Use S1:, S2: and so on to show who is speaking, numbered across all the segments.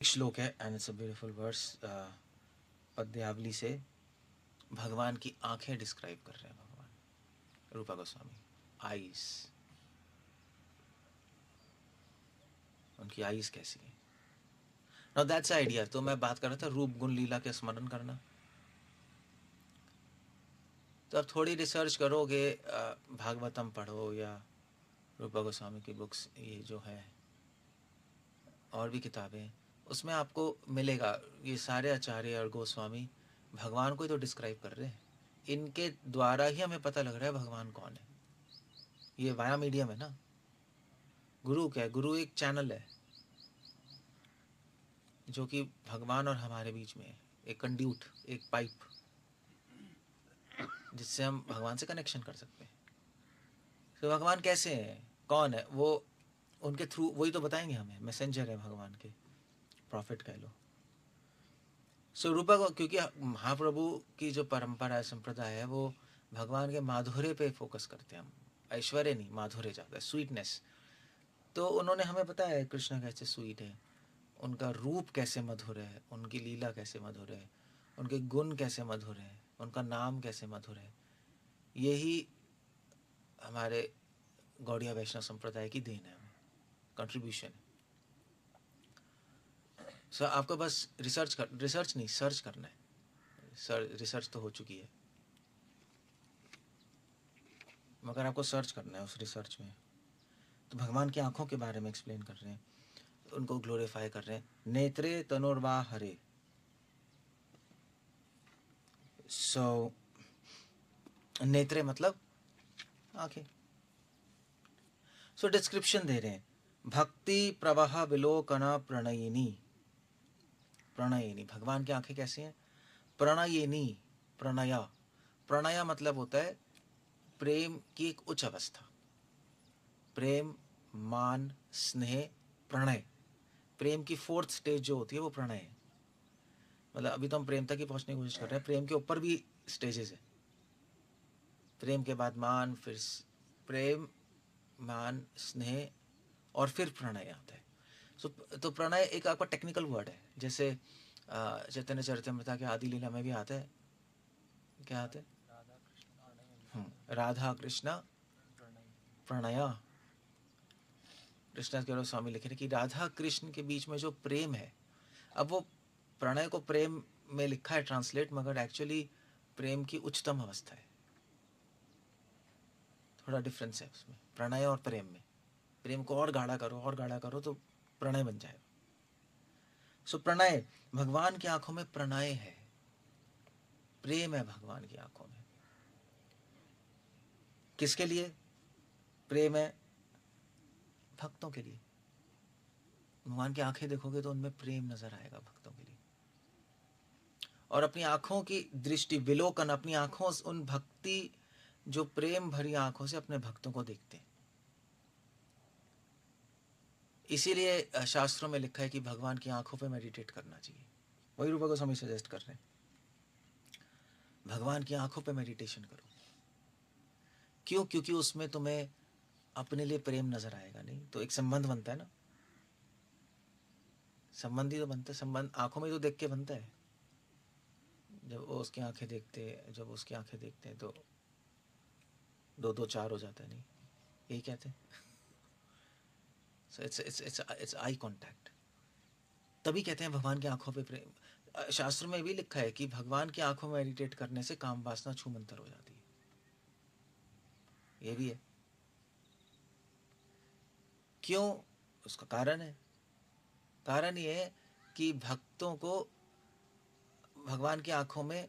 S1: श्लोक है and it's a beautiful verse. Padyavali से भगवान की आंखें डिस्क्राइब कर रहे हैं भगवान रूपा गोस्वामी। आईज, उनकी आईज कैसी है। Now that's idea. तो मैं बात कर रहा था रूप गुण लीला के स्मरण करना। तो अब थोड़ी रिसर्च करोगे, भागवतम पढ़ो या रूपा गोस्वामी की बुक्स ये जो है और भी किताबें, उसमें आपको मिलेगा ये सारे आचार्य और गोस्वामी भगवान को ही तो डिस्क्राइब कर रहे हैं। इनके द्वारा ही हमें पता लग रहा है भगवान कौन है। ये वाया मीडियम है ना। गुरु क्या है? गुरु एक चैनल है जो कि भगवान और हमारे बीच में है, एक कंड्यूट, एक पाइप जिससे हम भगवान से कनेक्शन कर सकते हैं। तो भगवान कैसे हैं, कौन है वो, उनके थ्रू वही तो बताएंगे हमें। मैसेंजर है भगवान के, प्रॉफिट कह लो। सो रूपा को, क्योंकि महाप्रभु की जो परंपरा है, संप्रदाय है, वो भगवान के माधुर्य पे फोकस करते हैं हम। ऐश्वर्य नहीं, माधुर्य ज़्यादा है, स्वीटनेस। तो उन्होंने हमें बताया है कृष्ण कैसे स्वीट है, उनका रूप कैसे मधुर है, उनकी लीला कैसे मधुर है, उनके गुण कैसे मधुर है, उनका नाम कैसे मधुर है। यही हमारे गौड़िया वैष्णव संप्रदाय की देन है, कंट्रीब्यूशन है। सो आपको बस रिसर्च नहीं, सर्च करना है। रिसर्च तो हो चुकी है, मगर आपको सर्च करना है उस रिसर्च में। तो भगवान की आंखों के बारे में एक्सप्लेन कर रहे हैं, उनको ग्लोरीफाई कर रहे हैं। नेत्रे तनुर्वा हरे। सो नेत्रे मतलब आंखें। सो डिस्क्रिप्शन दे रहे हैं, भक्ति प्रवाह विलोकना प्रणयिनी। प्रणयिनी, भगवान की आंखें कैसी हैं? प्रणयिनी, प्रणया, प्रणया मतलब होता है प्रेम की एक उच्च अवस्था। प्रेम, मान, स्नेह, प्रणय। प्रेम की फोर्थ स्टेज जो होती है वो प्रणय है। मतलब अभी तो हम प्रेम तक ही पहुंचने की कोशिश कर रहे हैं, प्रेम के ऊपर भी स्टेजेस है। प्रेम के बाद मान, फिर प्रेम, मान, स्नेह और फिर प्रणय आता है। सो तो प्रणय एक आपका टेक्निकल वर्ड है। जैसे चैतन्य चरितमृता के आदि लीला में भी आता है। क्या आता है? राधा कृष्ण प्रणय। कृष्णा के स्वामी लिखे कि राधा कृष्ण के बीच में जो प्रेम है, अब वो प्रणय को प्रेम में लिखा है ट्रांसलेट, मगर एक्चुअली प्रेम की उच्चतम अवस्था है। थोड़ा डिफरेंस है उसमें, प्रणय और प्रेम में। प्रेम को और गाढ़ा करो, और गाढ़ा करो तो प्रणय बन जाएगा। सो प्रणय, भगवान की आंखों में प्रणय है, प्रेम है भगवान की आंखों में। किसके लिए प्रेम है? भक्तों के लिए। भगवान की आंखें देखोगे तो उनमें प्रेम नजर आएगा भक्तों के लिए। और अपनी आंखों की दृष्टि, विलोकन, अपनी आंखों, उन भक्ति जो प्रेम भरी आंखों से अपने भक्तों को देखते हैं। इसीलिए शास्त्रों में लिखा है कि भगवान की आंखों पे मेडिटेट करना चाहिए। वही रूपा गोस्वामी सजेस्ट कर रहे हैं, भगवान की आंखों पे मेडिटेशन करो। क्यों? क्योंकि उसमें तुम्हें अपने लिए प्रेम नजर आएगा। नहीं तो एक संबंध बनता है ना, संबंध ही तो बनता है। संबंध आंखों में तो देख के बनता है। जब वो उसकी आंखें देखते, जब उसकी आंखें देखते हैं तो दो दो चार हो जाता है। नहीं, यही कहते हैं। So it's eye contact. तभी कहते हैं भगवान की आंखों पे प्रेम। शास्त्र में भी लिखा है कि भगवान की आंखों में मेडिटेट करने से काम वासना छूमंतर हो जाती है। ये भी है। क्यों? उसका कारण है। कारण ये है कि भक्तों को भगवान की आंखों में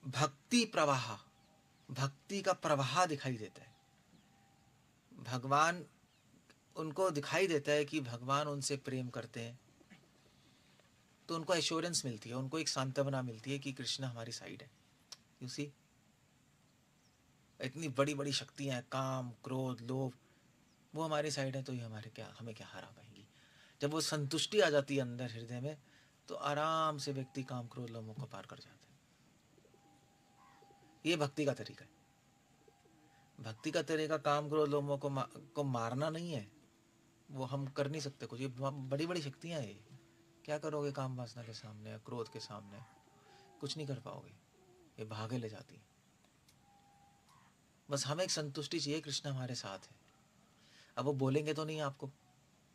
S1: भक्ति प्रवाह, भक्ति का प्रवाह दिखाई देता है। भगवान, उनको दिखाई देता है कि भगवान उनसे प्रेम करते हैं, तो उनको एश्योरेंस मिलती है, उनको एक सांत्वना मिलती है कि कृष्ण हमारी साइड है। यू सी, इतनी बड़ी बड़ी शक्तियां हैं, काम, क्रोध, लोभ, वो हमारी साइड है तो ये हमारे क्या, हमें क्या हरा पाएंगी। जब वो संतुष्टि आ जाती है अंदर हृदय में, तो आराम से व्यक्ति काम, क्रोध, लोभों को पार कर जाता है। ये भक्ति का तरीका है। भक्ति का तरीका काम, क्रोध, लोभों को मारना नहीं है। वो हम कर नहीं सकते कुछ। ये बड़ी बड़ी शक्तियाँ हैं। ये क्या करोगे काम वासना के सामने या क्रोध के सामने? कुछ नहीं कर पाओगे, ये भागे ले जाती है। बस हमें एक संतुष्टि चाहिए, कृष्ण हमारे साथ है। अब वो बोलेंगे तो नहीं आपको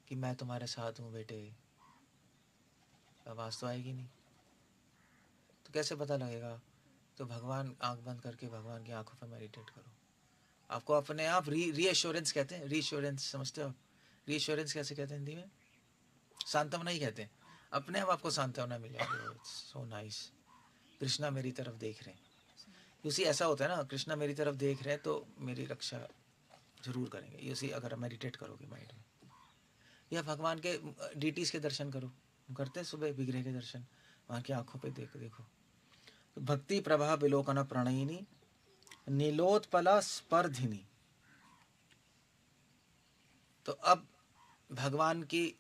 S1: कि मैं तुम्हारे साथ हूँ बेटे, आवाज़ तो आएगी नहीं, तो कैसे पता लगेगा? तो भगवान, आंख बंद करके भगवान की आंखों पर मेडिटेट करो। आपको अपने आप रीएश्योरेंस कहते हैं, रीएश्योरेंस समझते हो आप? रीएश्योरेंस कैसे कहते हैं हिंदी में? सांत्वना ही कहते हैं। अपने आप आपको सांत्वना मिल जाएगी। सो नाइस, कृष्णा मेरी तरफ देख रहे हैं। यूसी ऐसा होता है ना, कृष्णा मेरी तरफ देख रहे हैं तो मेरी रक्षा जरूर करेंगे। यूसी अगर मेडिटेट करोगे माइंड में, या भगवान के डीटीज के दर्शन करो, हम करते हैं सुबह विग्रह के दर्शन, वहाँ की आंखों पे देखो। तो भक्ति प्रभा विलोकन प्रणयिनी नीलोत्पला स्पर्धिनी। तो अब भगवान की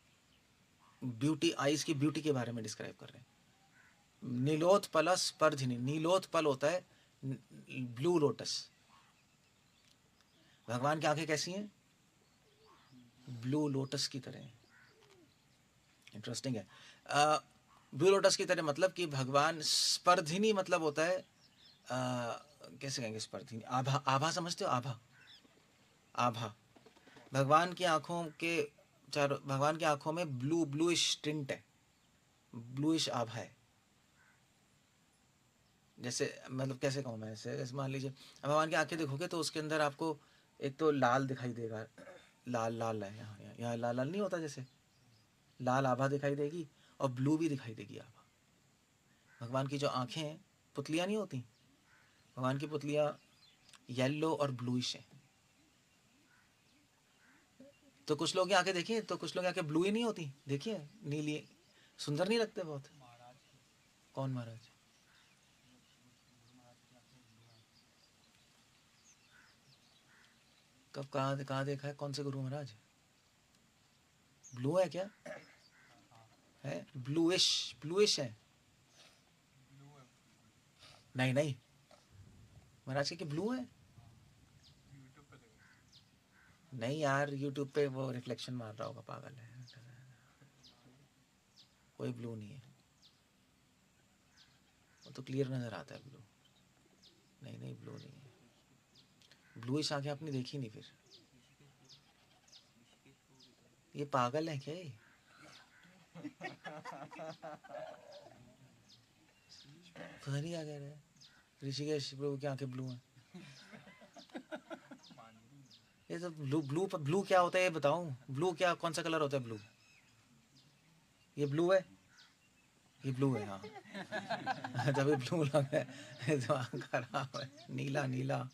S1: ब्यूटी, आईज की ब्यूटी के बारे में डिस्क्राइब कर रहे हैं। नीलोत्पला स्पर्धिनी, नीलोत्पल होता है ब्लू लोटस। भगवान की आंखें कैसी हैं? ब्लू लोटस की तरह। इंटरेस्टिंग है। ब्लू लोटस की तरह मतलब कि भगवान स्पर्धिनी मतलब होता है कैसे कहेंगे स्पर्धिनी? आभा, आभा समझते हो? आभा, आभा। भगवान की आंखों के चारों, भगवान की आंखों में ब्लूइश टिंट है, ब्लूइश आभा है। जैसे मतलब कैसे कहूँ मैं, जैसे मान लीजिए भगवान की आंखें देखोगे तो उसके अंदर आपको एक तो लाल दिखाई देगा, लाल लाल है, यहाँ लाल लाल नहीं होता, जैसे लाल आभा दिखाई देगी और ब्लू भी दिखाई देगी आभा। भगवान की जो आंखें हैं, पुतलियाँ नहीं होती, भगवान की पुतलियाँ येलो और ब्लूइश हैं। तो कुछ लोग की आंखें देखिए, तो कुछ लोग आंखें ब्लू ही नहीं होती, देखिए नीली, सुंदर नहीं लगते बहुत? कौन महाराज? कब, कहाँ देखा है? कौन से गुरु महाराज? ब्लू है क्या? है ब्लूइश, ब्लूइश है? नहीं नहीं, महाराज के ब्लू है? नहीं यार, यूट्यूब पे वो रिफ्लेक्शन मार रहा होगा, पागल है। कोई ब्लू नहीं है, वो तो क्लियर नजर आता है ब्लू। नहीं नहीं, ब्लू नहीं है। ब्लूइश आंखें आपने देखी नहीं फिर? ये पागल है क्या ये? पता नहीं क्या कह रहे हैं। ऋषिकेश प्रभु की आंखें ब्लू हैं? ये तो ब्लू, ब्लू क्या होता है ये बताऊं? ब्लू क्या, कौन सा कलर होता है ब्लू? ये ब्लू है, ये ब्लू है, हाँ। जब ये ब्लू लग है तो आँख खराब है। नीला, नीला,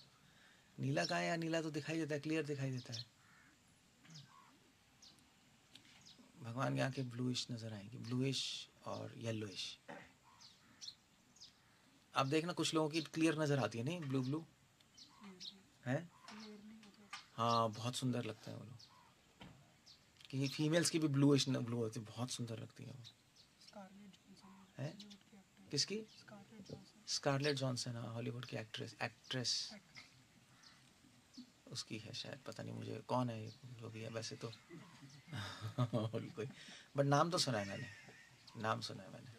S1: नीला कहाँ है यार? नीला तो दिखाई देता है, क्लियर दिखाई देता है। भगवान की आंखें ब्लूइश नजर आएंगी, ब्लूइश और येलोइश। आप देखना कुछ लोगों की क्लियर नजर आती है, नहीं ब्लू ब्लू है? हाँ, बहुत सुंदर लगता है वो लोग। कि फीमेल्स की भी ब्लूइश ब्लू होती है, बहुत सुंदर लगती है वो। है किसकी? स्कारलेट जॉनसन, हाँ, हॉलीवुड की एक्ट्रेस उसकी है शायद, पता नहीं मुझे कौन है जो भी है वैसे तो। कोई, बट नाम तो सुना है मैंने, नाम सुना है मैंने।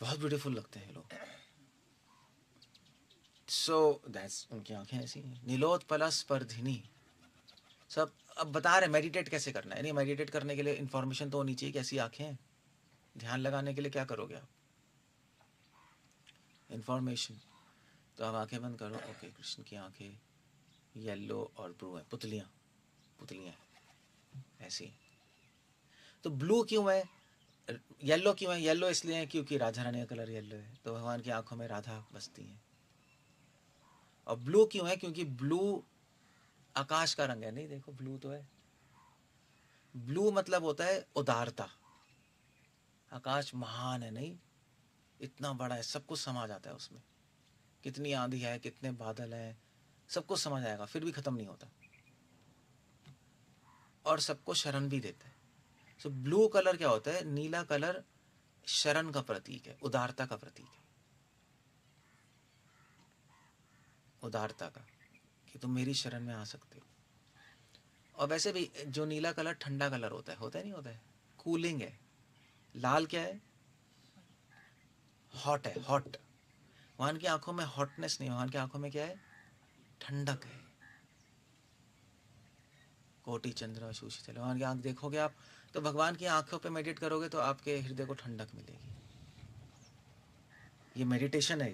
S1: बहुत ब्यूटीफुल लगते हैं लोग। सो दैट्स, उनकी आंखें ऐसी हैं। नीलोत्पला स्पर्धिनी। सब अब बता रहे मेडिटेट कैसे करना है। नहीं, मेडिटेट करने के लिए इन्फॉर्मेशन तो होनी चाहिए, कैसी आंखें हैं। ध्यान लगाने के लिए क्या करोगे आप? इन्फॉर्मेशन। तो आप आंखें बंद करो, ओके, कृष्ण की आंखें येलो और ब्लू है, पुतलियाँ, पुतलियाँ ऐसी। तो ब्लू क्यों है, येलो क्यों है? येलो इसलिए है क्योंकि राधा रानी का कलर येलो है, तो भगवान की आंखों में राधा बसती हैं। और ब्लू क्यों है? क्योंकि ब्लू आकाश का रंग है। नहीं देखो, ब्लू तो है। ब्लू मतलब होता है उदारता। आकाश महान है, नहीं इतना बड़ा है, सब कुछ समा जाता है उसमें। कितनी आंधी है, कितने बादल हैं, सब कुछ समझ आएगा, फिर भी खत्म नहीं होता, और सबको शरण भी देता है। सो ब्लू कलर क्या होता है? नीला कलर शरण का प्रतीक है, उदारता का प्रतीक है, उदारता का, कि तुम मेरी शरण में आ सकते हो। और वैसे भी जो नीला कलर ठंडा कलर होता है नहीं होता है, कूलिंग है। लाल क्या है? हॉट है, हॉट। भगवान की आंखों में हॉटनेस नहीं, भगवान की आंखों में क्या है? ठंडक है। कोटि चंद्र सुशीतल, भगवान की आंख देखोगे आप तो भगवान की आंखों पे मेडिटेट करोगे तो आपके हृदय को ठंडक मिलेगी। ये मेडिटेशन है।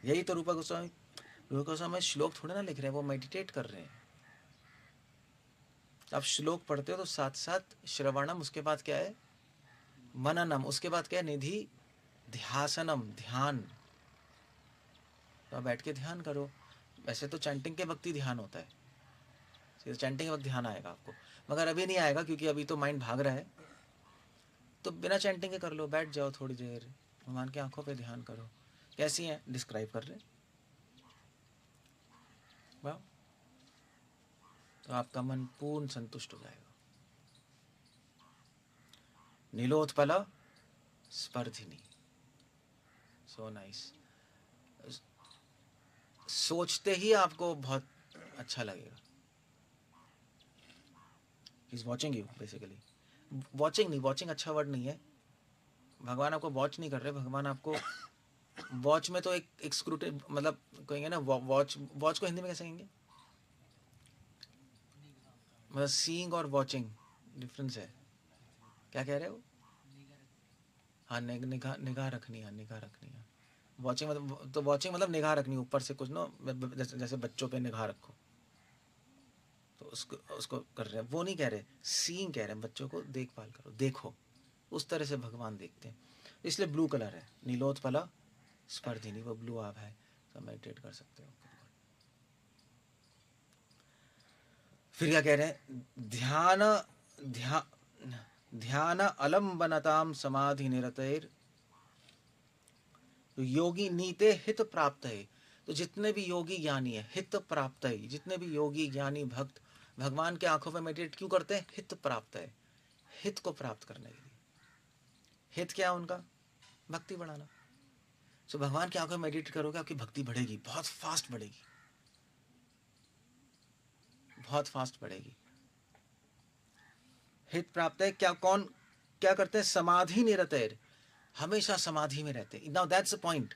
S1: यही तो रूपा गोस्वामी श्लोक थोड़े ना लिख रहे हैं, वो मेडिटेट कर रहे हैं। आप श्लोक पढ़ते हो तो साथ साथ श्रवणम, उसके बाद क्या है? मननम, उसके बाद क्या है? निधि ध्यासनम, ध्यान। तो आप बैठ के ध्यान करो। वैसे तो चैंटिंग के वक्त ही ध्यान होता है, चैंटिंग के वक्त ध्यान आएगा आपको, मगर अभी नहीं आएगा क्योंकि अभी तो माइंड भाग रहा है। तो बिना चैंटिंग के कर लो, बैठ जाओ थोड़ी देर, भगवान की आंखों पे ध्यान करो। कैसी हैं? डिस्क्राइब कर रहे। वाह, तो आपका मन पूर्ण संतुष्ट हो जाएगा। नीलोत्पल स्पर्धिनी, सो नाइस। सोचते ही आपको बहुत अच्छा लगेगा। Is watching you basically. Watching नहीं, वॉचिंग अच्छा वर्ड नहीं है। भगवान आपको वॉच नहीं कर रहे, भगवान आपको वॉच में तो एक स्क्रूटे, मतलब कहेंगे ना वॉच, वॉच को हिंदी में कैसे कहेंगे? मतलब सीइंग और वॉचिंग डिफरेंस है। क्या कह रहे हो? हाँ, निगाह निगाह रखनी है, निगाह रखनी है। वॉचिंग मतलब, तो वॉचिंग मतलब निगाह रखनी, ऊपर से कुछ ना, जैसे बच्चों पे निगाह रखो, तो उसको उसको कर रहे हैं। वो नहीं कह रहे, सीइंग कह रहे हैं, बच्चों को देखभाल करो, देखो। उस तरह से भगवान देखते हैं, इसलिए ब्लू कलर है। नीलोत्पला स्पर्धिनी, वो ब्लू आप है, सब मेडिटेट कर सकते हो। फिर क्या कह रहे हैं? ध्यान अलम्बनताम समाधि निरतैर योगी नीते हित प्राप्त है। तो जितने भी योगी ज्ञानी है, हित प्राप्त है, जितने भी योगी ज्ञानी भक्त भगवान के आंखों में मेडिटेट क्यों करते हैं? हित प्राप्त है, हित को प्राप्त करने के लिए। हित क्या है उनका? भक्ति बढ़ाना। सो भगवान की आंखों में मेडिटेट करोगे, आपकी भक्ति बढ़ेगी, बहुत फास्ट बढ़ेगी, बहुत फास्ट बढ़ेगी। हित प्राप्त है क्या? कौन क्या करते हैं? समाधि निरतैर, हमेशा समाधि में रहते हैं। Now that's the point.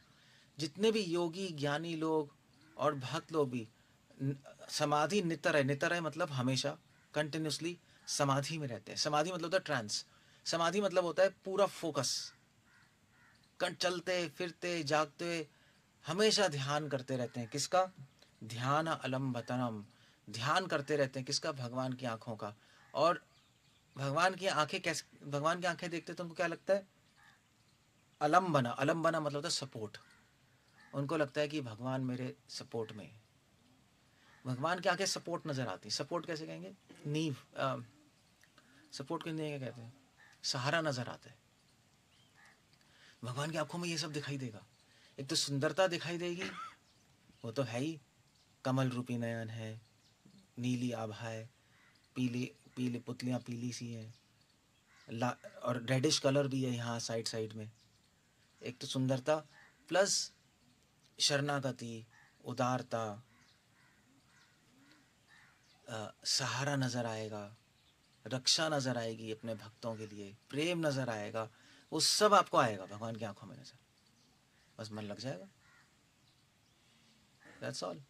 S1: जितने भी योगी ज्ञानी लोग और भक्त लोग भी समाधि नितर है, नितर है मतलब हमेशा, कंटिन्यूसली समाधि में रहते हैं। समाधि मतलब होता है ट्रांस। समाधि मतलब होता है पूरा फोकस, चलते फिरते जागते हमेशा ध्यान करते रहते हैं। किसका? ध्यान अलम्बतनम, ध्यान करते रहते हैं। किसका? भगवान की आंखों का। और भगवान की आंखें कैसे, भगवान की आंखें देखते तो उनको क्या लगता है? अलम्बना, अलम्बना मतलब होता है सपोर्ट। उनको लगता है कि भगवान मेरे सपोर्ट में है। भगवान की आंखें सपोर्ट नजर आती। सपोर्ट कैसे कहेंगे? नींव, सपोर्ट को हिंदी में क्या कहते हैं? सहारा नजर आता है। भगवान की आंखों में ये सब दिखाई देगा। एक तो सुंदरता दिखाई देगी, वो तो है ही, कमल रूपी नयन है, नीली आभा है, पीली पीली पुतलियाँ पीली सी हैं, और रेडिश कलर भी है यहाँ साइड साइड में। एक तो सुंदरता प्लस शरणागति, उदारता, सहारा नजर आएगा, रक्षा नजर आएगी अपने भक्तों के लिए, प्रेम नजर आएगा। वो सब आपको आएगा भगवान की आंखों में नजर, बस मन लग जाएगा। That's all.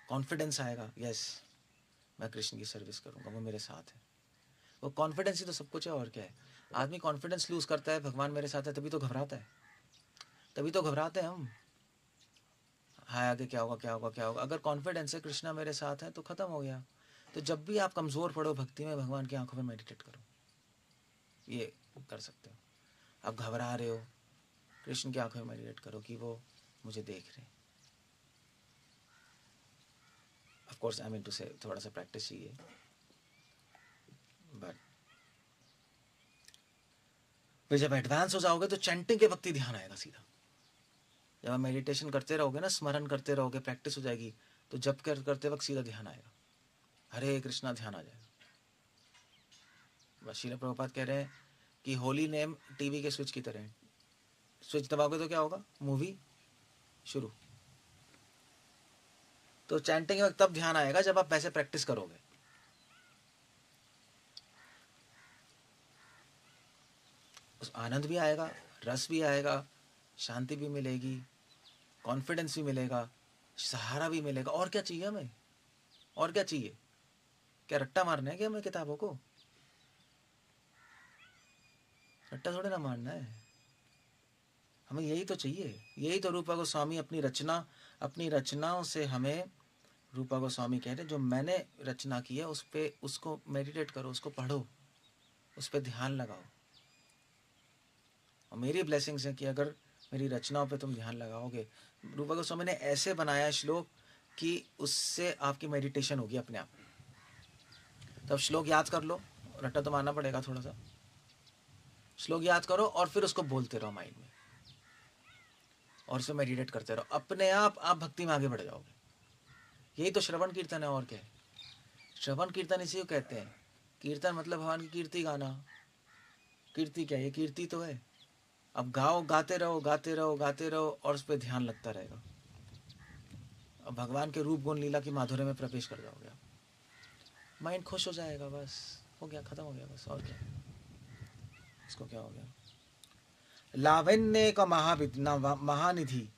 S1: कॉन्फिडेंस आएगा, यस मैं कृष्ण की सर्विस करूंगा, वो मेरे साथ है। वो कॉन्फिडेंस ही तो सब कुछ है, और क्या है। आदमी कॉन्फिडेंस लूज करता है, भगवान मेरे साथ है, तभी तो घबराता है, तभी तो घबराते हैं हम। हाय आगे क्या होगा, क्या होगा, क्या होगा। अगर कॉन्फिडेंस है कृष्णा मेरे साथ है तो खत्म हो गया। तो जब भी आप कमज़ोर पड़ो भक्ति में, भगवान की आंखों में मेडिटेट करो, ये कर सकते हो। आप घबरा रहे हो, कृष्ण की आंखों में मेडिटेट करो कि वो मुझे देख रहे हैं। Of course I mean to say थोड़ा सा प्रैक्टिस चाहिए, बट फिर जब एडवांस हो जाओगे तो चैंटिंग के वक्त ही ध्यान आएगा सीधा। जब आप मेडिटेशन करते रहोगे ना, स्मरण करते रहोगे, प्रैक्टिस हो जाएगी, तो जब करते वक्त सीधा ध्यान आएगा, हरे कृष्णा ध्यान आ जाएगा। बस श्रील प्रभुपाद कह रहे हैं कि होली नेम टीवी के स्विच की तरह है। स्विच दबाओगे तो क्या होगा? मूवी शुरू। तो चैंटिंग में तब ध्यान आएगा जब आप वैसे प्रैक्टिस करोगे। उस आनंद भी आएगा, रस भी आएगा, शांति भी मिलेगी, कॉन्फिडेंस भी मिलेगा, सहारा भी मिलेगा। और क्या चाहिए हमें? और क्या चाहिए? क्या रट्टा मारना है क्या हमें किताबों को? रट्टा थोड़े ना मारना है, हमें यही तो चाहिए। यही तो रूपा गोस्वामी अपनी रचनाओं से हमें, रूपा गोस्वामी कह रहे जो मैंने रचना की है उस पे, उसको मेडिटेट करो, उसको पढ़ो, उस पर ध्यान लगाओ। और मेरी ब्लेसिंग्स है कि अगर मेरी रचनाओं पे तुम ध्यान लगाओगे, रूपा गोस्वामी ने ऐसे बनाया श्लोक कि उससे आपकी मेडिटेशन होगी अपने आप। तब श्लोक याद कर लो, रट्टा तो मारना पड़ेगा थोड़ा सा। श्लोक याद करो और फिर उसको बोलते रहो माइंड में, और उसमें मेडिटेट करते रहो, अपने आप भक्ति में आगे बढ़ जाओगे। यही तो श्रवण कीर्तन है, और क्या है? श्रवण कीर्तन इसी को कहते हैं। कीर्तन मतलब भगवान की कीर्ति गाना। कीर्ति क्या है? ये कीर्ति तो है। अब गाओ, गाते रहो, गाते रहो, गाते रहो, और उस पर ध्यान लगता रहेगा। अब भगवान के रूप गुण लीला की माधुर्य में प्रवेश कर जाओगे, माइंड खुश हो जाएगा, बस हो गया, खत्म हो गया, बस। और क्या? इसको क्या हो गया? लावण्य का महानिधि।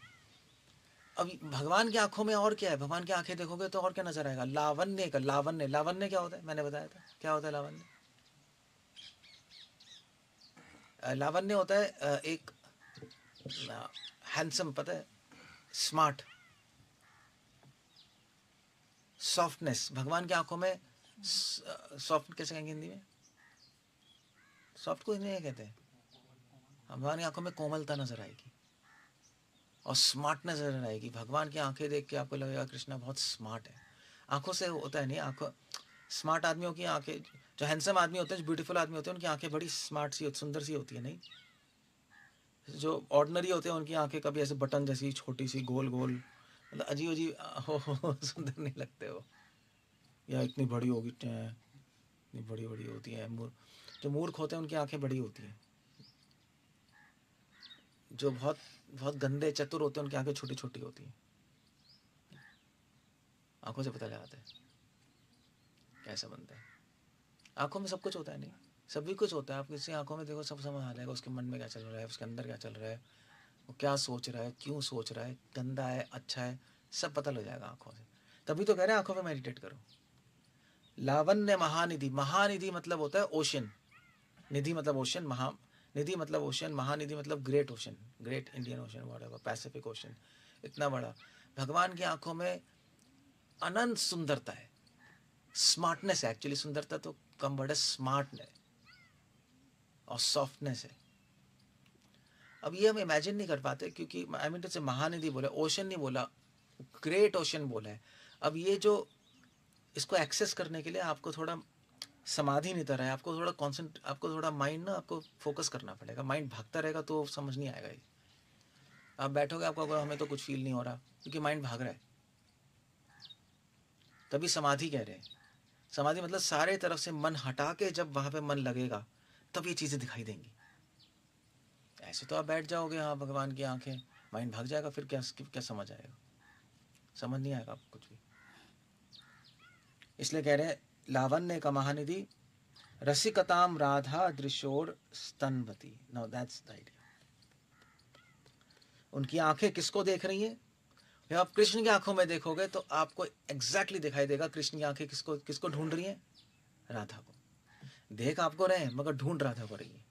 S1: अब भगवान की आंखों में और क्या है? भगवान की आंखें देखोगे तो और क्या नजर आएगा? लावण्य का, लावण्य, लावण्य क्या होता है? मैंने बताया था क्या होता है लावण्य। लावण्य होता है एक हैंडसम, पता है, स्मार्ट, सॉफ्टनेस। भगवान की आंखों में सॉफ्ट कैसे कहेंगे हिंदी में? सॉफ्ट को हिंदी में कहते हैं। भगवान की आंखों में कोमलता नजर आएगी और स्मार्टनेस नजर आएगी। भगवान की आंखें देख के आपको लगेगा कृष्णा बहुत स्मार्ट है। आंखों से होता है नहीं, आंखों, स्मार्ट आदमियों की आंखें, जो हैंडसम आदमी होते हैं, जो ब्यूटीफुल आदमी होते हैं, उनकी आंखें बड़ी स्मार्ट सी, सुंदर सी होती है। नहीं, जो ऑर्डिनरी होते हैं उनकी आंखें कभी ऐसे बटन जैसी छोटी सी, गोल गोल, मतलब अजीब अजीब हो सुंदर नहीं लगते हो। या इतनी बड़ी होगी, इतनी बड़ी बड़ी होती है। जो मूर्ख होते हैं उनकी आंखें बड़ी होती हैं। जो बहुत बहुत गंदे चतुर होते हैं उनकी आंखें छोटी छोटी होती हैं। आंखों से पता लगाता है कैसा बनता है। आंखों में सब कुछ होता है। नहीं, सभी कुछ होता है। आप किसी आंखों में देखो, सब समझ आ जाएगा उसके मन में क्या चल रहा है, उसके अंदर क्या चल रहा है, वो क्या सोच रहा है, क्यों सोच रहा है, गंदा है, अच्छा है, सब पता लग जाएगा आंखों से। तभी तो कह रहे हैं आंखों पे मेडिटेट करो। लावण्य महानिधि, महानिधि मतलब होता है ओशन, निधि मतलब ओशन, निधि मतलब ओशन, महानिधि मतलब great ocean, great Indian ocean, whatever, Pacific ocean, इतना बड़ा। भगवान की आंखों में अनंत सुंदरता है, स्मार्टनेस है। एक्चुअली सुंदरता तो कम वर्ड है, स्मार्टनेस और सॉफ्टनेस है। अब ये हम इमेजिन नहीं कर पाते, क्योंकि आई मीन टू से महानिधि बोला, ओशन नहीं बोला, ग्रेट ओशन बोला है। अब ये जो, इसको एक्सेस करने के लिए आपको थोड़ा समाधि नहीं तरह है, आपको थोड़ा आपको थोड़ा माइंड ना, आपको फोकस करना पड़ेगा। माइंड भागता रहेगा तो समझ नहीं आएगा ये। आप बैठोगे, आपको अगर हमें तो कुछ फील नहीं हो रहा, क्योंकि माइंड भाग रहा है। तभी समाधि कह रहे हैं। समाधि मतलब सारे तरफ से मन हटा के जब वहां पे मन लगेगा तब ये चीजें दिखाई देंगी। ऐसे तो आप बैठ जाओगे, हाँ भगवान की आंखें, माइंड भाग जाएगा, फिर क्या क्या समझ आएगा? समझ नहीं आएगा आपको कुछ भी। इसलिए कह रहे हैं लावण्य का महानिधि, रसिकताम राधा दृश्योर स्तनवती। Now that's the idea. उनकी आंखें किसको देख रही हैं? जब आप कृष्ण की आंखों में देखोगे तो आपको एग्जैक्टली दिखाई देगा कृष्ण की आंखें किसको किसको ढूंढ रही हैं? राधा को। देख आपको रहे हैं मगर ढूंढ राधा को रही है।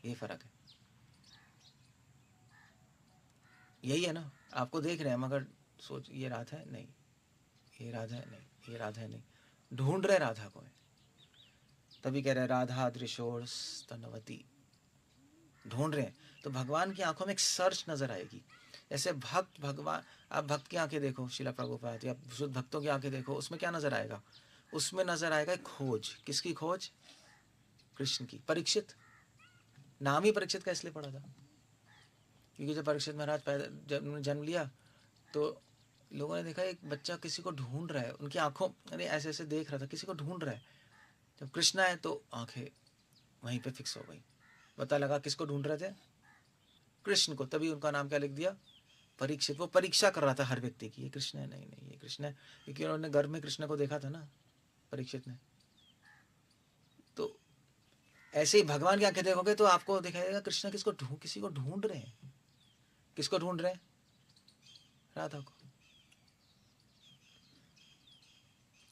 S1: ये फर्क है। यही है ना, आपको देख रहे हैं मगर सोच ये राधा है नहीं, ये राधा है नहीं, ये राधा है नहीं, ढूंढ रहे राधा को है। तभी कह रहे राधा दृशोर स्तनवती, ढूंढ रहे हैं। तो भगवान की आंखों में एक सर्च नजर आएगी। जैसे भक्त, भगवान, आप भक्त की आंखें देखो, शिला प्रभुपाद, या शुद्ध भक्तों की आंखें देखो, उसमें क्या नजर आएगा? उसमें नजर आएगा खोज। किसकी खोज? कृष्ण की। परीक्षित, नाम ही परीक्षित का इसलिए पड़ा था क्योंकि जब परीक्षित महाराज जन्म लिया तो लोगों ने देखा एक बच्चा किसी को ढूंढ रहा है, उनकी आंखों यानी ऐसे ऐसे देख रहा था, किसी को ढूंढ रहा है। जब कृष्ण आए तो आंखें वहीं पे फिक्स हो गई, पता लगा किसको ढूंढ रहे थे? कृष्ण को। तभी उनका नाम क्या लिख दिया? परीक्षित। वो परीक्षा कर रहा था हर व्यक्ति की, ये कृष्ण है, नहीं नहीं ये कृष्ण है, क्योंकि उन्होंने गर्भ में कृष्ण को देखा था ना, परीक्षित ने। तो ऐसे ही भगवान की आंखें देखोगे तो आपको दिखाएगा कृष्ण किसी को ढूंढ रहे हैं। किसको ढूंढ रहे हैं? राधा को।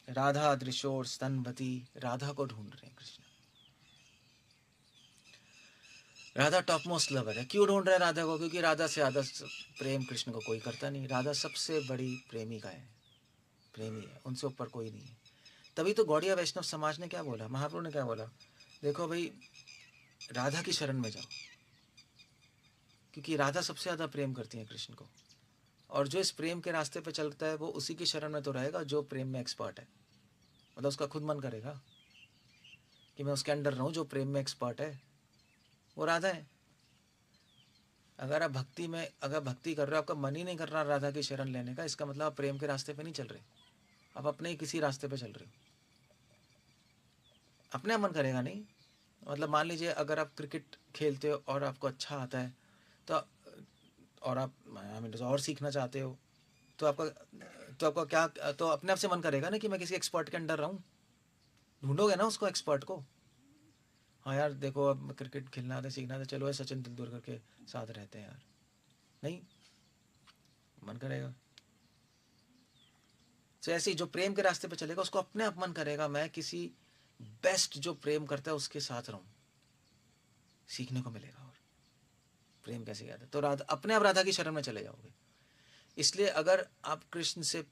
S1: राधा दृशोर स्तनवती, राधा को ढूंढ रहे हैं Krishna. Radha top most lover है। क्यों ढूंढ रहे हैं राधा को? क्योंकि राधा से ज्यादा प्रेम कृष्ण को कोई करता नहीं। राधा सबसे बड़ी प्रेमिका है, प्रेमी है, उनसे ऊपर कोई नहीं है। तभी तो गौड़िया वैष्णव समाज ने क्या बोला, महाप्रभु ने क्या बोला, देखो भाई राधा की शरण में जाओ, क्योंकि राधा सबसे ज्यादा प्रेम करती है कृष्ण को। और जो इस प्रेम के रास्ते पे चलता है वो उसी की शरण में तो रहेगा जो प्रेम में एक्सपर्ट है। मतलब उसका खुद मन करेगा कि मैं उसके अंडर रहूं। जो प्रेम में एक्सपर्ट है वो राधा है। अगर आप भक्ति कर रहे हो, आपका मन ही नहीं कर रहा राधा की शरण लेने का, इसका मतलब आप प्रेम के रास्ते पे नहीं चल रहे, आप अपने ही किसी रास्ते पे चल रहे हो। अपने आप मन करेगा नहीं। मतलब मान लीजिए अगर आप क्रिकेट खेलते हो और आपको अच्छा आता है तो, और आप और सीखना चाहते हो तो आपका क्या, तो अपने आप से मन करेगा ना कि मैं किसी एक्सपर्ट के अंडर रहूं। ढूंढोगे ना उसको, एक्सपर्ट को। हाँ यार देखो अब क्रिकेट खेलना आता है, सीखना आता है, चलो सचिन तेंदुलकर के साथ रहते हैं यार। नहीं, मन करेगा। तो ऐसे ही जो प्रेम के रास्ते पे चलेगा उसको अपने आप मन करेगा मैं किसी बेस्ट जो प्रेम करता है उसके साथ रहूं, सीखने को मिलेगा। और प्रेम कैसे याद है, तो राधा अपने आप राधा की शरण में चले जाओगे। इसलिए अगर आप कृष्ण से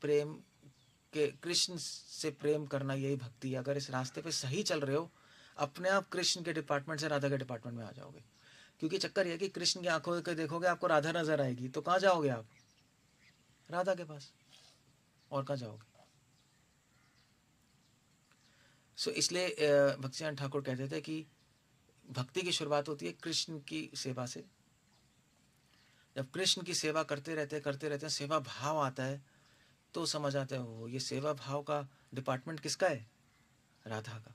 S1: प्रेम करना यही भक्ति है। अगर इस रास्ते पे सही चल रहे हो, अपने आप कृष्ण के डिपार्टमेंट से राधा के डिपार्टमेंट में आ जाओगे। क्योंकि चक्कर यह कि कृष्ण की आंखों के देखोगे आपको राधा नजर आएगी, तो कहाँ जाओगे आप? राधा के पास, और कहाँ जाओगे? सो इसलिए भक्तिसिद्धांत ठाकुर कहते थे कि भक्ति की शुरुआत होती है कृष्ण की सेवा से। जब कृष्ण की सेवा करते रहते सेवा भाव आता है तो समझ आता है वो ये सेवा भाव का डिपार्टमेंट किसका है? राधा का।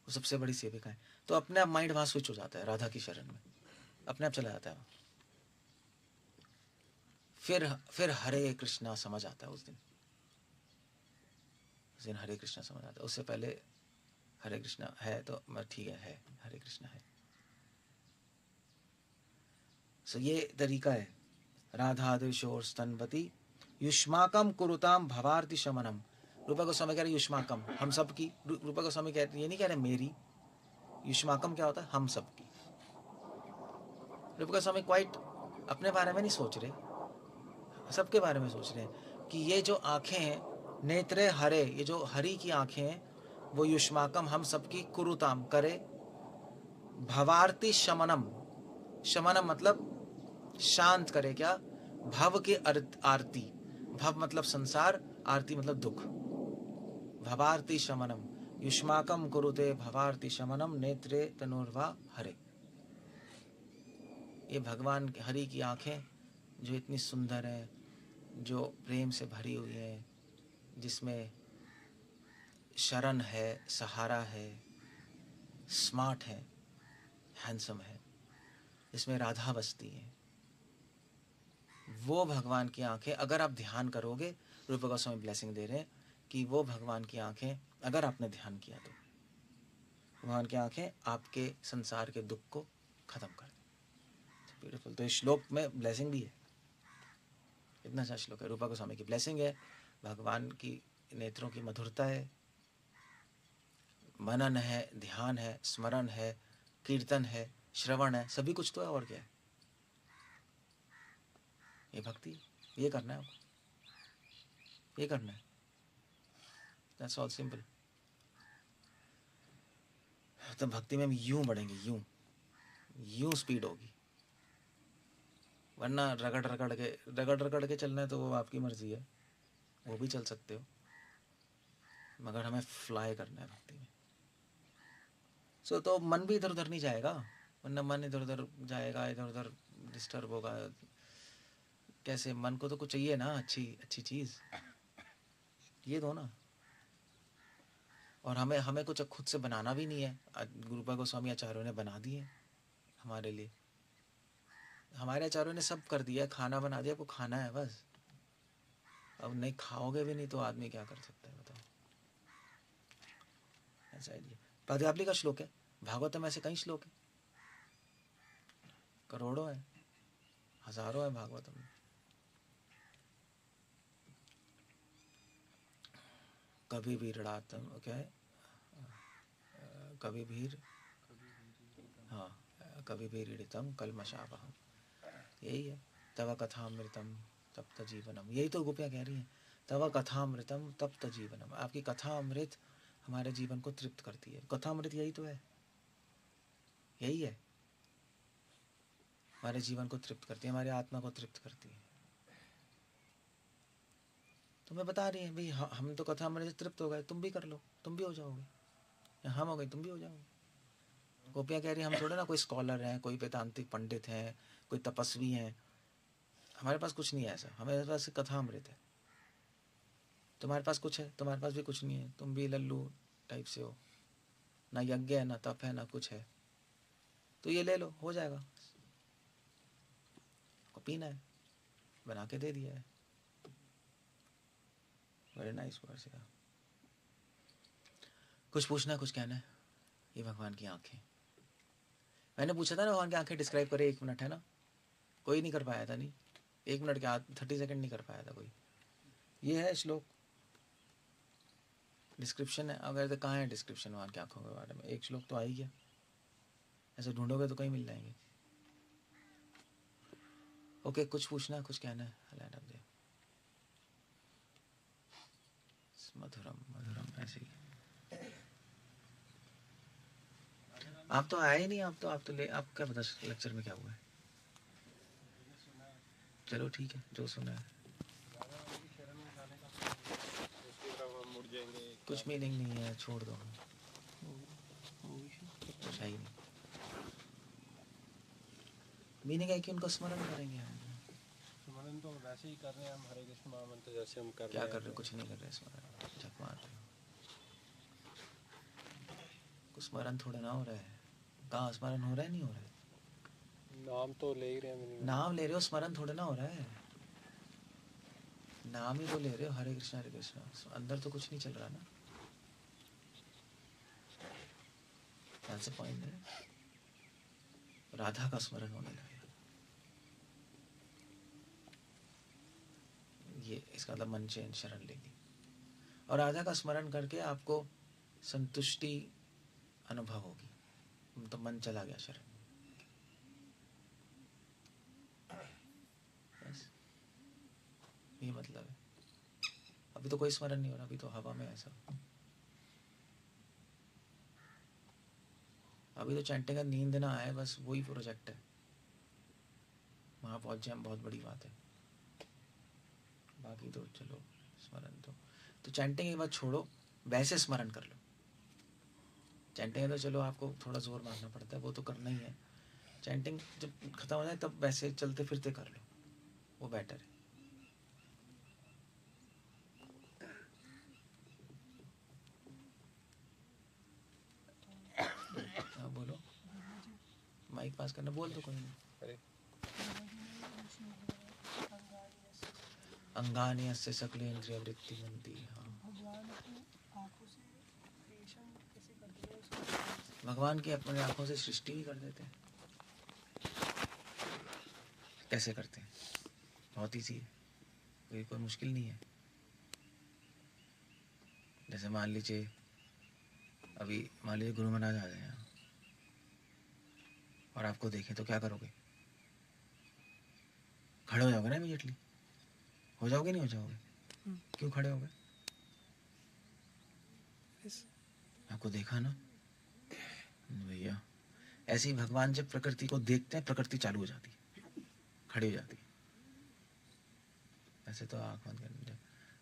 S1: वो सबसे बड़ी सेविका है। तो अपने आप माइंड वहां स्विच हो जाता है राधा की शरण में, अपने आप चला जाता है। फिर हरे कृष्णा समझ आता है उस दिन हरे कृष्णा समझ आता है। उससे पहले हरे कृष्णा है तो ठीक है हरे कृष्णा है। सो ये तरीका है। राधा दिशोर स्तनवती युष्माकम कुरुताम भवार्ति शमनम। रूपा गोस्वामी कह रहे युष्माकम, हम सब की। रूपा गोस्वामी कह रहे, ये नहीं कह रहे मेरी। युष्माकम क्या होता है? हम सब की। रूपा गोस्वामी क्वाइट अपने बारे में नहीं सोच रहे, सबके बारे में सोच रहे हैं कि ये जो आंखें हैं, नेत्रे हरे, ये जो हरि की आंखें हैं वो युष्माकम हम सबकी कुरुताम करे, भवार्ति शमनम। शमनम मतलब शांत करे। क्या? भव की आरती। भव मतलब संसार, आरती मतलब दुख। भवार्ति शमनम युष्माकम कुरुते भवार्ति शमनम नेत्रे तनुर्वा हरे। ये भगवान हरि की आंखें जो इतनी सुंदर है, जो प्रेम से भरी हुई है, जिसमें शरण है, सहारा है, स्मार्ट है, हैंडसम है, जिसमें राधा बसती है, वो भगवान की आंखें अगर आप ध्यान करोगे, रूप गोस्वामी ब्लेसिंग दे रहे हैं कि वो भगवान की आंखें अगर आपने ध्यान किया तो भगवान की आंखें आपके संसार के दुख को खत्म कर दें। ब्यूटीफुल। तो इस श्लोक में ब्लेसिंग भी है, इतना अच्छा श्लोक है। रूपा गोस्वामी की ब्लेसिंग है, भगवान की नेत्रों की मधुरता है, मनन है, ध्यान है, स्मरण है, कीर्तन है, श्रवण है, सभी कुछ तो है। और क्या है? ये भक्ति, ये करना है आपको, ये करना है। That's all simple. तो भक्ति में हम यूं बढ़ेंगे, यूं स्पीड होगी। वरना रगड़ के चलना है तो वो आपकी मर्जी है, वो भी चल सकते हो, मगर हमें फ्लाई करना है भक्ति में। सो तो मन भी इधर उधर नहीं जाएगा, वरना मन इधर उधर जाएगा, इधर उधर डिस्टर्ब होगा। कैसे? मन को तो कुछ चाहिए ना, अच्छी अच्छी चीज़ ये दो ना। और हमें कुछ खुद से बनाना भी नहीं है, रूपा गोस्वामी आचार्यों ने बना दिए हमारे लिए। हमारे आचार्यों ने सब कर दिया, खाना बना दिया, आपको खाना है बस। अब नहीं खाओगे भी नहीं तो आदमी क्या कर सकता है बताओ। ऐसा है। पद्यावली का श्लोक है, भागवत में ऐसे कई श्लोक हैं, करोड़ों हैं, हजारों हैं भागवत में। कभी भी ऋणात्म क्या है, कभी भी, हाँ, कभी भी ऋणितम कल्मषापहम, यही है। तव कथामृतम तप्त जीवनम, यही तो गोपियाँ कह रही हैं, तव कथामृतम तप्त जीवनम। आपकी कथा अमृत हमारे जीवन को तृप्त करती है। कथा अमृत यही तो है, यही है, हमारे जीवन को तृप्त करती है, हमारी आत्मा को तृप्त करती है। तो मैं बता रही है भाई, हम तो कथा अमृत से तृप्त हो गए, तुम भी कर लो, तुम भी हो जाओगे, या हम हो गए तुम भी हो जाओगे। गोपियाँ कह रही हम थोड़े ना कोई स्कॉलर हैं, कोई वेदांतिक पंडित हैं, कोई तपस्वी हैं, हमारे पास कुछ नहीं है ऐसा, हमारे पास कथा अमृत है। तुम्हारे पास कुछ है, तुम्हारे पास भी कुछ नहीं है, तुम भी लल्लू टाइप से हो, ना यज्ञ है, ना तप है, ना कुछ है, तो ये ले लो, हो जाएगा। को पीना है, बना के दे दिया है। वेरी नाइस वर्ड्स यार। कुछ पूछना है, कुछ कहना है? ये भगवान की आंखें, मैंने पूछा था ना भगवान की आंखें डिस्क्राइब करे, 1 मिनट है ना, कोई नहीं कर पाया था, नहीं 1 मिनट के 30 सेकंड नहीं कर पाया था कोई। ये है श्लोक, डिस्क्रिप्शन है। अगर तो कहाँ है डिस्क्रिप्शन भगवान की आंखों के बारे में? एक श्लोक तो आ ही गया, ऐसे ढूंढोगे तो कहीं मिल जाएंगे। ओके, कुछ पूछना है, कुछ कहना है? मधुरम मधुरम, ऐसे ही। आप तो आए नहीं, आप तो ले, आप क्या पता लेक्चर में क्या हुआ है? चलो ठीक है, जो सुना है। कुछ मीनिंग नहीं है, छोड़ दो, कुछ है ही नहीं। मीनिंग है कि उनको स्मरण करेंगे हम।
S2: स्मरण तो वैसे ही कर रहे हैं हम, हरे कृष्ण महामंत्र जैसे हम कर
S1: क्या
S2: रहे हैं।
S1: कर रहे? कुछ नहीं कर रहे, स्मरण जप मार रहे हो। कुछ स्मरण थोड़ा ना हो रहा है, कहाँ स्मरण हो रहा है? नहीं हो रहा है,
S2: नाम तो ले ही रहे हैं,
S1: नाम ले रहे हो, स्मरण थोड़ा ना हो रहा है, नाम ही तो ले रहे हो, हरे कृष्ण अंदर तो कुछ नहीं चल रहा ना। That's the point है, राधा का स्मरण होने लगेगा। ये इसका मतलब मन चैन शरण लेगी, और राधा का स्मरण करके आपको संतुष्टि अनुभव होगी, तो मन चला गया शरण। बस ये मतलब है। अभी तो कोई स्मरण नहीं हो रहा, अभी तो हवा में ऐसा, अभी तो चैंटिंग का नींद ना आए, बस वही प्रोजेक्ट है, वहाँ पहुँच जाए बहुत बड़ी बात है। बाकी तो चलो स्मरण तो चैंटिंग एक बार छोड़ो, वैसे स्मरण कर लो। चैंटिंग तो चलो आपको थोड़ा जोर मारना पड़ता है, वो तो करना ही है। चैंटिंग जब खत्म हो जाए तब वैसे चलते फिरते कर लो, वो बेटर है। हाँ बोलो, माइक पास करना, बोल दो कोई नहीं। अंगानि यस्य सकलेन्द्रिय वृत्ति मंती। हाँ, भगवान की अपने आंखों से सृष्टि भी कर देते हैं। कैसे करते हैं? बहुत ईजी है, कोई मुश्किल नहीं है। जैसे मान लीजिए अभी मान लीजिए गुरु महाराज आ जाए और आपको देखें तो क्या करोगे? खड़े हो जाओगे ना इमीडिएटली, हो जाओगे नहीं हो जाओगे? क्यों खड़े हो गए? आपको देखा ना भैया। ऐसे ही भगवान जब प्रकृति को देखते हैं, प्रकृति चालू हो जाती है, खड़ी हो जाती है। ऐसे तो आँख बंद कर,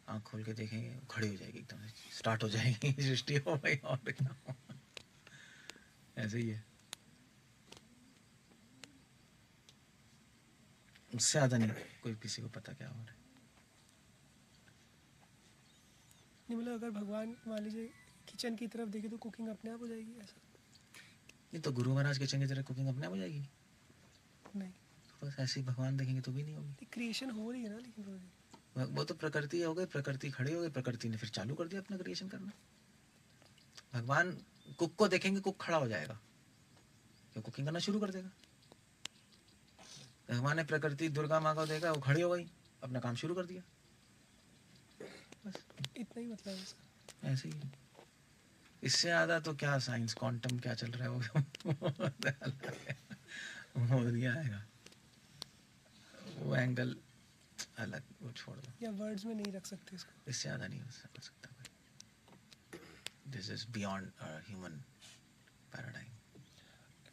S1: आँख खोल के देखेंगे खड़ी हो जाएगी, एकदम से स्टार्ट हो जाएगी सृष्टि हो गई, और क्या। ऐसे ही है, उससे ज़्यादा नहीं कोई किसी को पता क्या हो रहा है।
S3: नहीं मतलब अगर भगवान मान लीजिए किचन की तरफ देखे तो कुकिंग अपने आप हो जाएगी ऐसा?
S1: नहीं तो गुरु महाराज किचन की तरह कुकिंग अपने आप हो जाएगी?
S3: नहीं,
S1: तो बस ऐसे ही भगवान देखेंगे तो भी नहीं होगी।
S3: क्रिएशन हो रही है ना, लेकिन
S1: वो तो प्रकृति हो गई, प्रकृति खड़ी हो गई, प्रकृति ने फिर चालू कर दिया अपना क्रिएशन करना। भगवान कुक को देखेंगे, कुक खड़ा हो जाएगा, क्यों कुकिंग करना शुरू कर देगा। भगवान ने प्रकृति दुर्गा माँ को देखा, वो खड़ी हो गई, अपना काम शुरू कर दिया, बस
S3: इतना ही मतलब है इसका।
S1: ऐसे ही। इससे ज़्यादा तो क्या साइंस, क्वांटम क्या चल रहा है वो नहीं आएगा, वो एंगल अलग, वो छोड़ दो,
S3: या वर्ड्स में नहीं रख सकते इसको।
S1: इससे ज़्यादा नहीं हो सकता। This is beyond human paradigm.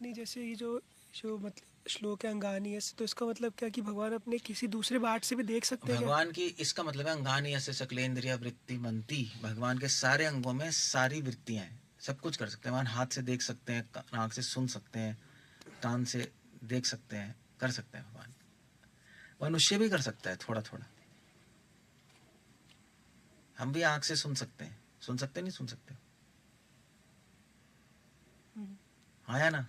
S3: नहीं, जैसे ये जो जो मतलब श्लोक है अंगानी है, तो इसका मतलब क्या कि भगवान अपने किसी दूसरे पार्ट से भी देख सकते हैं क्या?
S1: भगवान की, इसका मतलब है अंगानी ऐसे सकलेंद्रिया वृत्ति मनती, भगवान के सारे अंगों में सारी वृत्तियां हैं, सब कुछ कर सकते हैं। भगवान हाथ से देख सकते हैं, नाक से सुन सकते हैं, कान से देख सकते हैं, कर सकते हैं भगवान। मनुष्य भी कर सकता है थोड़ा थोड़ा, हम भी आँख से सुन सकते हैं, सुन सकते नहीं सुन सकते, हाँ या ना,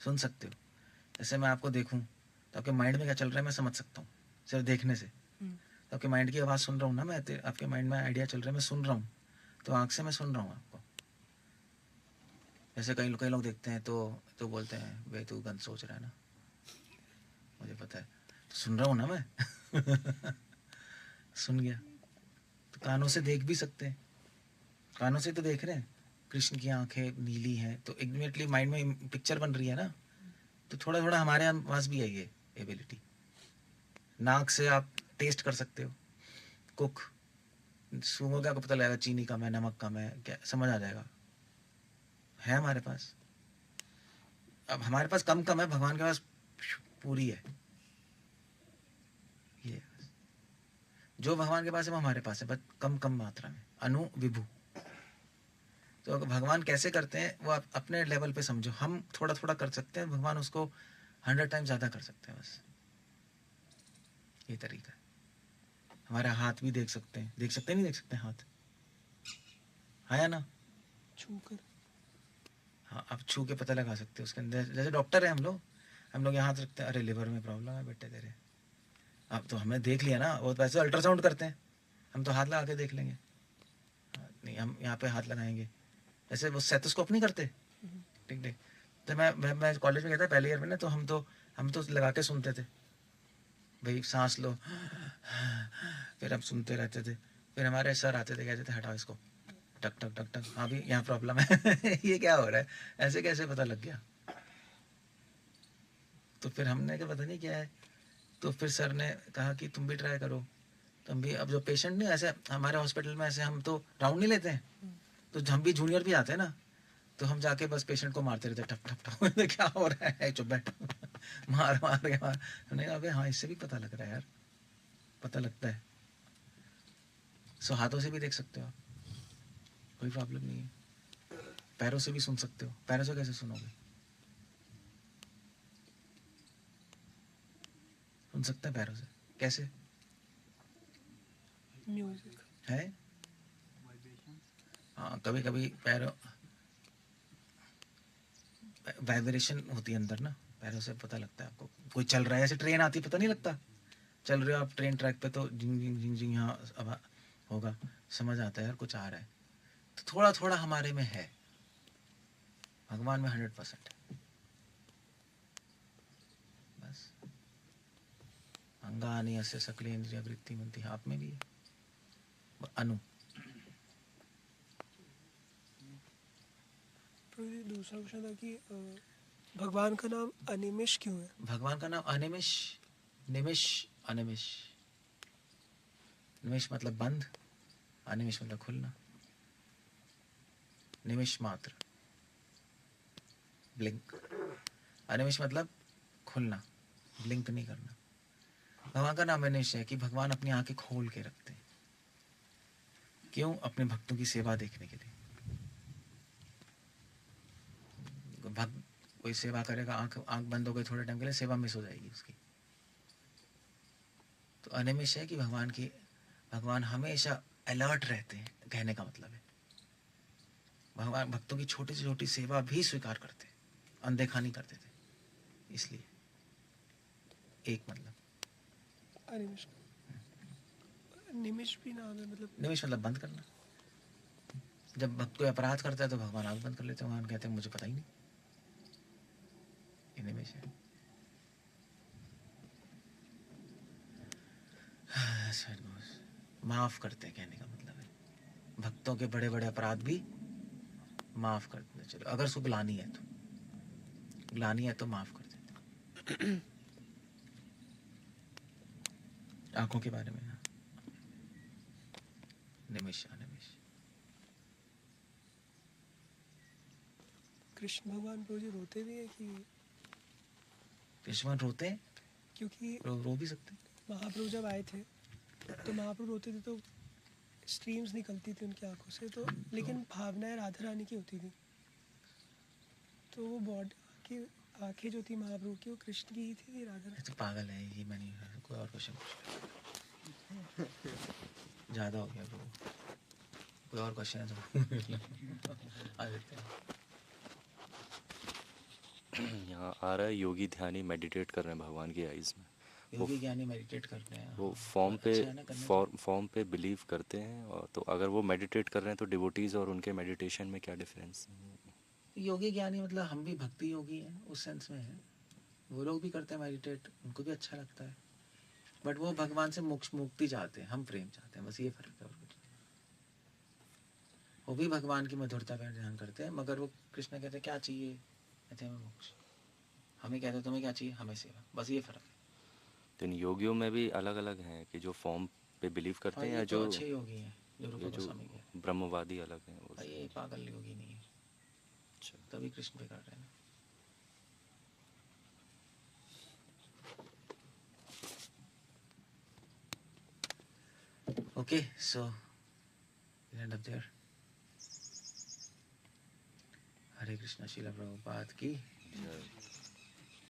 S1: सुन सकते हो। जैसे मैं आपको देखूं तो आपके माइंड में क्या चल रहा है मैं समझ सकता हूँ सिर्फ देखने से। तो आपके माइंड की आवाज़ सुन रहा हूँ ना मैं, आपके माइंड में आइडिया चल रहा है, मैं सुन रहा हूँ, तो आँख से मैं सुन रहा हूँ आपको। जैसे कई लोग देखते हैं तो बोलते हैं वे तू गंद सोच रहा है ना, मुझे पता है, तो सुन रहा हूँ ना मैं सुन गया। तो कानों से देख भी सकते हैं, कानों से तो देख रहे हैं, कृष्ण की आंखें नीली हैं, तो इमीडिएटली माइंड में पिक्चर बन रही है ना, तो थोड़ा थोड़ा हमारे पास भी है ये एबिलिटी। नाक से आप टेस्ट कर सकते हो, कुक सूंघोगे आपको पता लगेगा चीनी कम है, नमक कम है, क्या समझ आ जाएगा, है हमारे पास। अब हमारे पास कम कम है, भगवान के पास पूरी है। ये जो भगवान के पास है वो हमारे पास है, बस कम कम मात्रा में, अनु विभु। तो भगवान कैसे करते हैं वो आप अपने लेवल पे समझो, हम थोड़ा थोड़ा कर सकते हैं, भगवान उसको 100 टाइम ज़्यादा कर सकते हैं, बस ये तरीका है। हमारा हाथ भी देख सकते हैं, देख सकते नहीं देख सकते हाथ, हाँ या ना,
S3: छू कर।
S1: हाँ आप छू के पता लगा सकते हो उसके अंदर। जैसे डॉक्टर है हम लोग यहाँ हाथ रखते हैं, अरे लिवर में प्रॉब्लम है बेटे तेरे, अब तो हमने देख लिया ना, वो वैसे अल्ट्रासाउंड करते हैं, हम तो हाथ लगा के देख लेंगे, नहीं हम यहाँ पे हाथ लगाएंगे, जैसे वो सेटोस्कोप नहीं करते, ठीक ठीक। तो मैं कॉलेज में गया था पहले ईयर में ना, तो हम तो लगा के सुनते थे, भाई सांस लो, फिर हम सुनते रहते थे। फिर हमारे सर आते थे, कहते थे हटाओ इसको, टक टक टक टक, हाँ भी यहाँ प्रॉब्लम है ये क्या हो रहा है, ऐसे कैसे पता लग गया। तो फिर हमने कहा पता नहीं क्या है, तो फिर सर ने कहा कि तुम भी ट्राई करो। तो हम भी, अब जो पेशेंट नहीं, ऐसे हमारे हॉस्पिटल में ऐसे हम तो राउंड नहीं लेते हैं, तो हम भी जूनियर भी आते हैं ना, तो हम जाके बस पेशेंट को मारते रहते, ठप ठप ठप क्या हो रहा है, चुप बैठ मार मार के मार। हमने कहा अबे हाँ इससे भी पता लग रहा है यार, पता लगता है। सो हाथों से भी देख सकते हो आप, कोई प्रॉब्लम नहीं है। पैरों से भी सुन सकते हो, पैरों से कैसे सुनोगे, सुन सकते हैं पैरों से, कैसे
S3: म्यूजिक
S1: है, हाँ कभी कभी पैरों वाइब्रेशन होती है अंदर ना, पैरों से पता लगता है आपको, कोई चल रहा है, ऐसे ट्रेन आती पता नहीं लगता, चल रहे हो आप ट्रेन ट्रैक पे तो जिंग जिंग जिंग जिंग यहाँ अब होगा, समझ आता है यार कुछ आ रहा है। तो थोड़ा थोड़ा हमारे में है, भगवान में 100% है, बस। अंगानी अस्य सकलेन्द्रिय वृत्ति मंती, आप में भी है अनु।
S3: तो ये दूसरा क्वेश्चन था कि भगवान का नाम अनिमिष क्यों है?
S1: भगवान का नाम अनिमिष, निमिष, अनिमिष। निमिष मतलब बंद, अनिमिष मतलब खुलना, निमिष मात्र, ब्लिंक। अनिमिष मतलब खुलना, ब्लिंक नहीं करना। भगवान का नाम अनिमिष है कि भगवान अपनी आंखें खोल के रखते हैं, क्यों, अपने भक्तों की सेवा देखने के लिए। भक्त कोई सेवा करेगा, आंख बंद हो गई थोड़े टाइम के लिए, सेवा मिस हो जाएगी उसकी। तो अनिमिष है कि भगवान हमेशा अलर्ट रहते हैं, कहने का मतलब है भगवान भक्तों की छोटी से छोटी सेवा भी स्वीकार करते हैं, अनदेखा नहीं करते थे, इसलिए एक मतलब।
S3: अनिमिष, निमिष भी नाम है मतलब?
S1: निमिष मतलब बंद करना, जब भक्त कोई अपराध करता है तो भगवान आंख बंद कर लेते हैं, भगवान कहते हैं मुझे पता ही नहीं, इन्हीं में से। माफ करते हैं कहने का मतलब है, भक्तों के बड़े बड़े अपराध भी माफ कर देते। चलो अगर उसको ग्लानि है तो, ग्लानि है तो माफ कर देते। आंखों के बारे में निमिष अनिमिष।
S3: कृष्ण भगवान प्रभु जी रोते भी है कि
S1: कृष्ण रोते हैं,
S3: क्योंकि
S1: रो भी सकते हैं।
S3: महाप्रभु जब आए थे तो महाप्रभु रोते थे तो स्ट्रीम्स निकलती थी उनकी आंखों से, तो लेकिन भावनाएं राधा रानी की होती थी, तो वो बॉडी की आंखें जो थी महाप्रभु की वो कृष्ण की ही थी कि राधा रानी?
S1: तो पागल है ये, मैं नहीं, कोई और क्वेश्चन ज्यादा हो गया प्रभु, कोई और क्वेश्चन है तो आ देते हैं।
S4: यहाँ आ रहा है योगी ध्यानी मेडिटेट कर रहे हैं भगवान की आईज में।
S1: योगी ज्ञानी मेडिटेट करते हैं,
S4: वो
S1: हाँ, अच्छा है ना करने तो।
S4: फॉर्म पे बिलीव करते हैं, और तो अगर वो मेडिटेट कर रहे हैं तो डिवोटीज और उनके मेडिटेशन में क्या डिफरेंस है?
S1: योगी ज्ञानी मतलब हम भी भक्ति योगी हैं उस सेंस में है, वो लोग भी करते हैं मेडिटेट, उनको भी अच्छा लगता है, बट वो भगवान से मुक्ति चाहते हैं, हम प्रेम चाहते हैं, बस ये फर्क है और कुछ नहीं। वो भी भगवान की मधुरता पर ध्यान करते हैं, मगर वो कृष्ण कहते हैं क्या चाहिए, कहते हैं हमें मोक्ष, हमें कहते हैं तुम्हें क्या चाहिए, हमें सेवा, बस ये फर्क है।
S4: तो इन योगियों में भी अलग अलग हैं कि जो फॉर्म पे बिलीव करते
S1: हाँ,
S4: हैं,
S1: ये
S4: या
S1: तो
S4: जो
S1: अच्छे योगी हैं जो रूप
S4: ये जो
S1: गोस्वामी के हैं।
S4: ब्रह्मवादी अलग हैं वो
S1: हाँ, ये पागल योगी नहीं है,
S4: अच्छा।
S1: तभी कृष्ण पे कर रहे हैं। Okay, so we'll end up there. हरे कृष्णा, श्रील प्रभुपाद की
S4: जय।